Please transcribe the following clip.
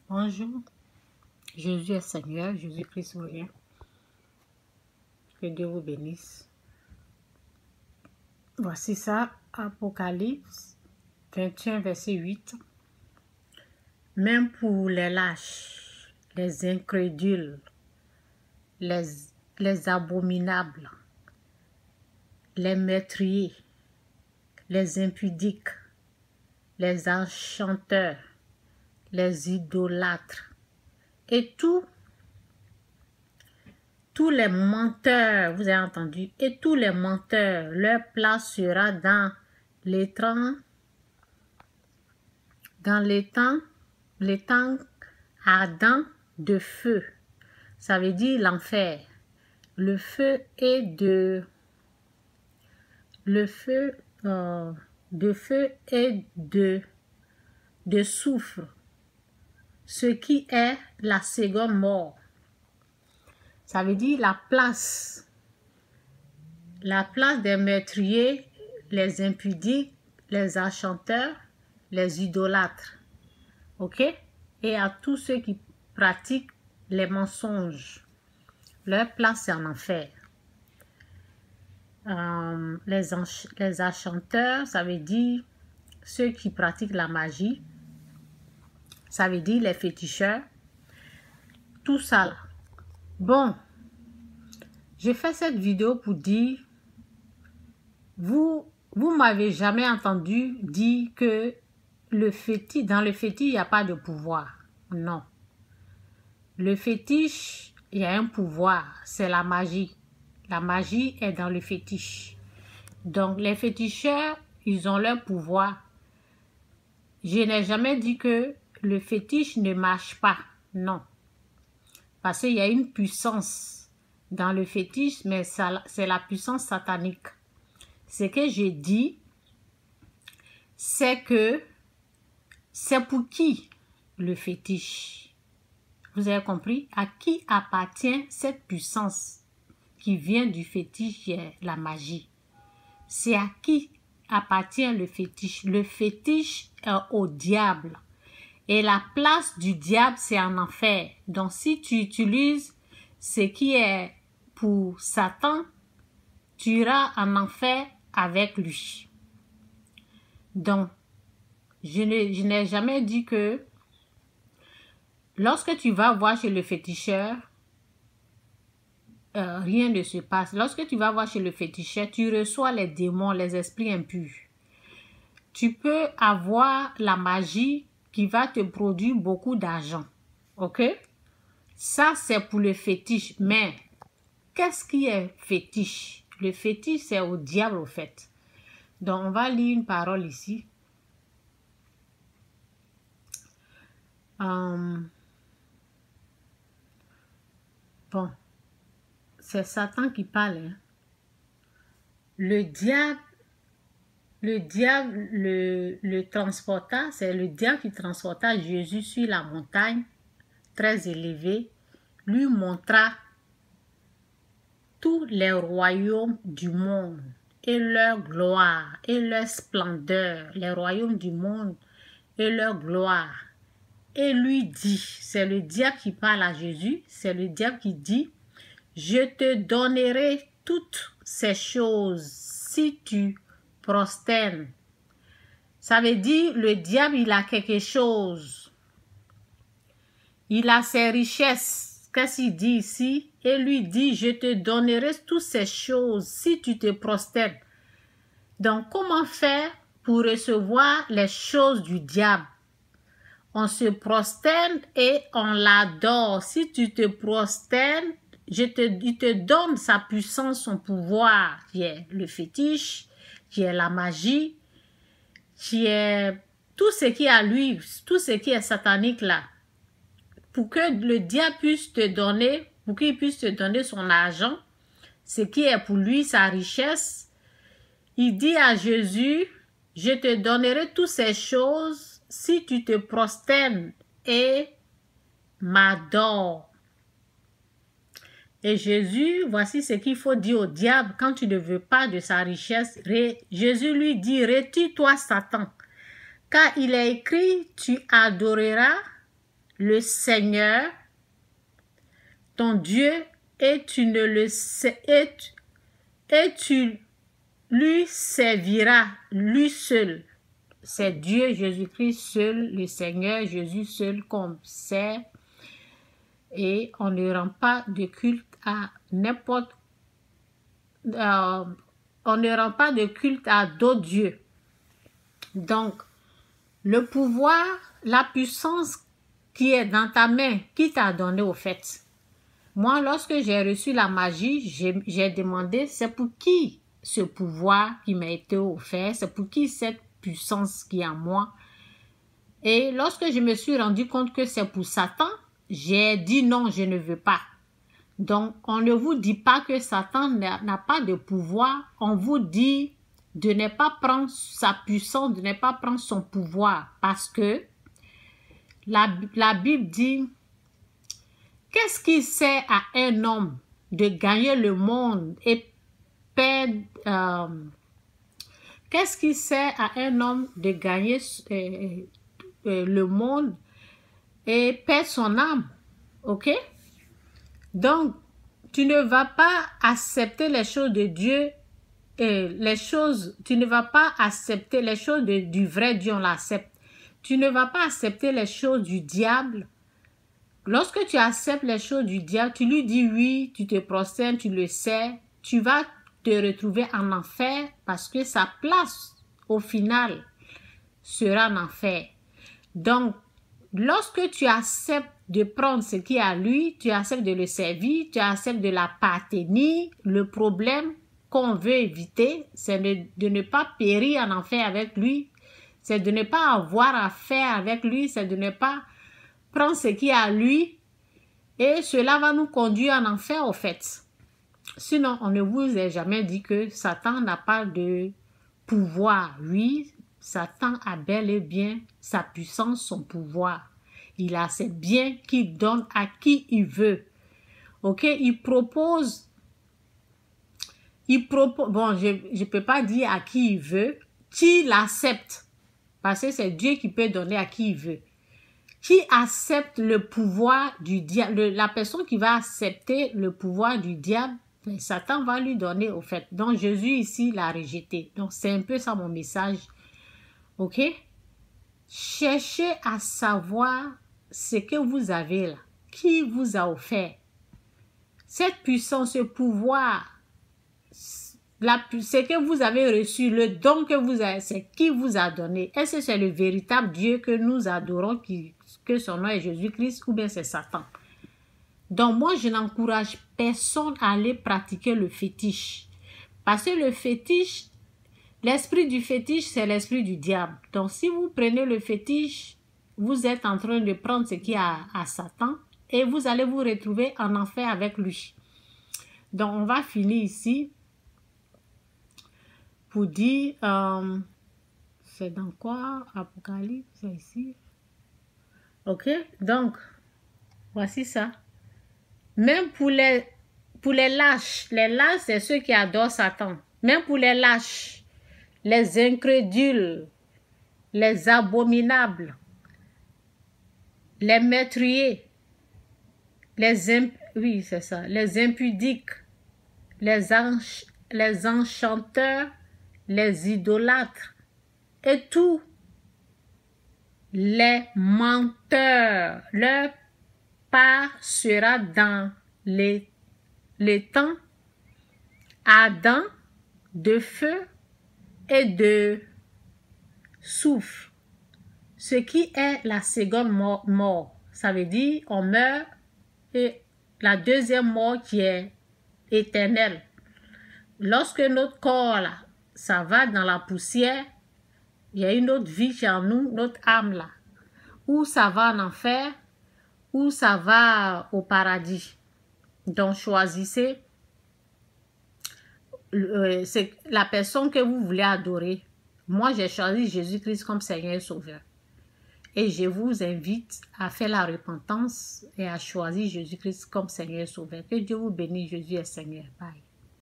Bonjour, Jésus est Seigneur, Jésus-Christ revient. Que Dieu vous bénisse. Voici ça, Apocalypse 21, verset 8. Même pour les lâches, les incrédules, les abominables, les meurtriers, les impudiques, les enchanteurs, les idolâtres et tous les menteurs, vous avez entendu, et tous les menteurs, leur place sera dans l'étang ardent de feu. Ça veut dire l'enfer. Le feu est de soufre, ce qui est la seconde mort. Ça veut dire la place des meurtriers, les impudiques, les enchanteurs, les idolâtres. Ok? Et à tous ceux qui pratiquent les mensonges. Leur place est en enfer. Les enchanteurs, ça veut dire ceux qui pratiquent la magie. Ça veut dire les féticheurs. Tout ça là. Bon, j'ai fait cette vidéo pour dire, vous m'avez jamais entendu dire que dans le fétiche, il n'y a pas de pouvoir. Non. Le fétiche, il y a un pouvoir, c'est la magie. La magie est dans le fétiche. Donc, les féticheurs, ils ont leur pouvoir. Je n'ai jamais dit que le fétiche ne marche pas. Non. Parce qu'il y a une puissance dans le fétiche, mais c'est la puissance satanique. Ce que j'ai dit, c'est que c'est pour qui le fétiche? Vous avez compris? À qui appartient cette puissance qui vient du fétiche, la magie? C'est à qui appartient le fétiche? Le fétiche est au diable. Et la place du diable, c'est en enfer. Donc, si tu utilises ce qui est pour Satan, tu iras en enfer avec lui. Donc, je n'ai jamais dit que lorsque tu vas voir chez le féticheur, rien ne se passe. Lorsque tu vas voir chez le féticheur, tu reçois les démons, les esprits impurs. Tu peux avoir la magie qui va te produire beaucoup d'argent. Ok? Ça, c'est pour le fétiche. Mais, qu'est-ce qui est fétiche? Le fétiche, c'est au diable, au fait. Donc, on va lire une parole ici. Bon, c'est Satan qui parle. Hein. Le diable le transporta, c'est le diable qui transporta Jésus sur la montagne très élevée, lui montra tous les royaumes du monde et leur gloire et leur splendeur, les royaumes du monde et leur gloire. Et lui dit, c'est le diable qui parle à Jésus, c'est le diable qui dit, je te donnerai toutes ces choses si tu prosternes. Ça veut dire, le diable, il a quelque chose. Il a ses richesses. Qu'est-ce qu'il dit ici? Et lui dit, je te donnerai toutes ces choses si tu te prosternes. Donc, comment faire pour recevoir les choses du diable? On se prosterne et on l'adore. Si tu te prosternes, il te donne sa puissance, son pouvoir, qui est le fétiche, qui est la magie, qui est tout ce qui est à lui, tout ce qui est satanique là. Pour que le diable puisse te donner, pour qu'il puisse te donner son argent, ce qui est pour lui sa richesse, il dit à Jésus, je te donnerai toutes ces choses si tu te prosternes et m'adores. Et Jésus, voici ce qu'il faut dire au diable quand tu ne veux pas de sa richesse. Jésus lui dit, retire-toi Satan, car il est écrit, tu adoreras le Seigneur, ton Dieu, et tu ne le sais, et tu lui serviras, lui seul. C'est Dieu Jésus-Christ seul, le Seigneur Jésus seul qu'on sert. Et on ne rend pas de culte à n'importe... on ne rend pas de culte à d'autres dieux. Donc, le pouvoir, la puissance qui est dans ta main, qui t'a donné au fait. Moi, lorsque j'ai reçu la magie, j'ai demandé, c'est pour qui ce pouvoir qui m'a été offert, c'est pour qui cette puissance qui est en moi. Et lorsque je me suis rendu compte que c'est pour Satan, j'ai dit non, je ne veux pas. Donc, on ne vous dit pas que Satan n'a pas de pouvoir, on vous dit de ne pas prendre sa puissance, de ne pas prendre son pouvoir, parce que la Bible dit, qu'est-ce qui sert à un homme de gagner le monde et perdre... qu'est-ce qui sert à un homme de gagner le monde et perdre son âme? Ok? Donc, tu ne vas pas accepter les choses de Dieu, tu ne vas pas accepter les choses du vrai Dieu, on l'accepte. Tu ne vas pas accepter les choses du diable. Lorsque tu acceptes les choses du diable, tu lui dis oui, tu te prosternes, tu le sais, tu vas te retrouver en enfer parce que sa place, au final, sera en enfer. Donc, lorsque tu acceptes de prendre ce qui est à lui, tu acceptes de le servir, tu acceptes de l'appartenir, le problème qu'on veut éviter, c'est de ne pas périr en enfer avec lui, c'est de ne pas avoir affaire avec lui, c'est de ne pas prendre ce qui est à lui, et cela va nous conduire en enfer au fait. Sinon, on ne vous a jamais dit que Satan n'a pas de pouvoir. Oui, Satan a bel et bien sa puissance, son pouvoir. Il a ses biens qu'il donne à qui il veut. Ok, il propose, bon, je ne peux pas dire à qui il veut, qui l'accepte. Parce que c'est Dieu qui peut donner à qui il veut. Qui accepte le pouvoir du diable, la personne qui va accepter le pouvoir du diable, Satan va lui donner au fait. Donc Jésus ici l'a rejeté. Donc c'est un peu ça mon message. Ok? Cherchez à savoir ce que vous avez là. Qui vous a offert cette puissance, ce pouvoir, ce que vous avez reçu, le don que vous avez, c'est qui vous a donné. Est-ce que c'est le véritable Dieu que nous adorons, que son nom est Jésus-Christ, ou bien c'est Satan? Donc moi, je n'encourage personne à aller pratiquer le fétiche. Parce que le fétiche, l'esprit du fétiche, c'est l'esprit du diable. Donc si vous prenez le fétiche, vous êtes en train de prendre ce qui est à Satan et vous allez vous retrouver en enfer avec lui. Donc on va finir ici pour dire, c'est dans quoi? Apocalypse, c'est ici. Ok, donc voici ça. Même pour les lâches c'est ceux qui adorent Satan. Même pour les lâches, les incrédules, les abominables, les meurtriers, les impudiques, les enchanteurs, les idolâtres et tous les menteurs. Leur part sera dans les temps ardent de feu et de soufre. Ce qui est la seconde mort. Ça veut dire on meurt et la deuxième mort qui est éternelle. Lorsque notre corps là, ça va dans la poussière, il y a une autre vie qui est en nous, notre âme là. Ou ça va en enfer, ou ça va au paradis. Donc choisissez c'est la personne que vous voulez adorer. Moi, j'ai choisi Jésus-Christ comme Seigneur et Sauveur. Et je vous invite à faire la repentance et à choisir Jésus-Christ comme Seigneur et Sauveur. Que Dieu vous bénisse, Jésus est Seigneur. Bye.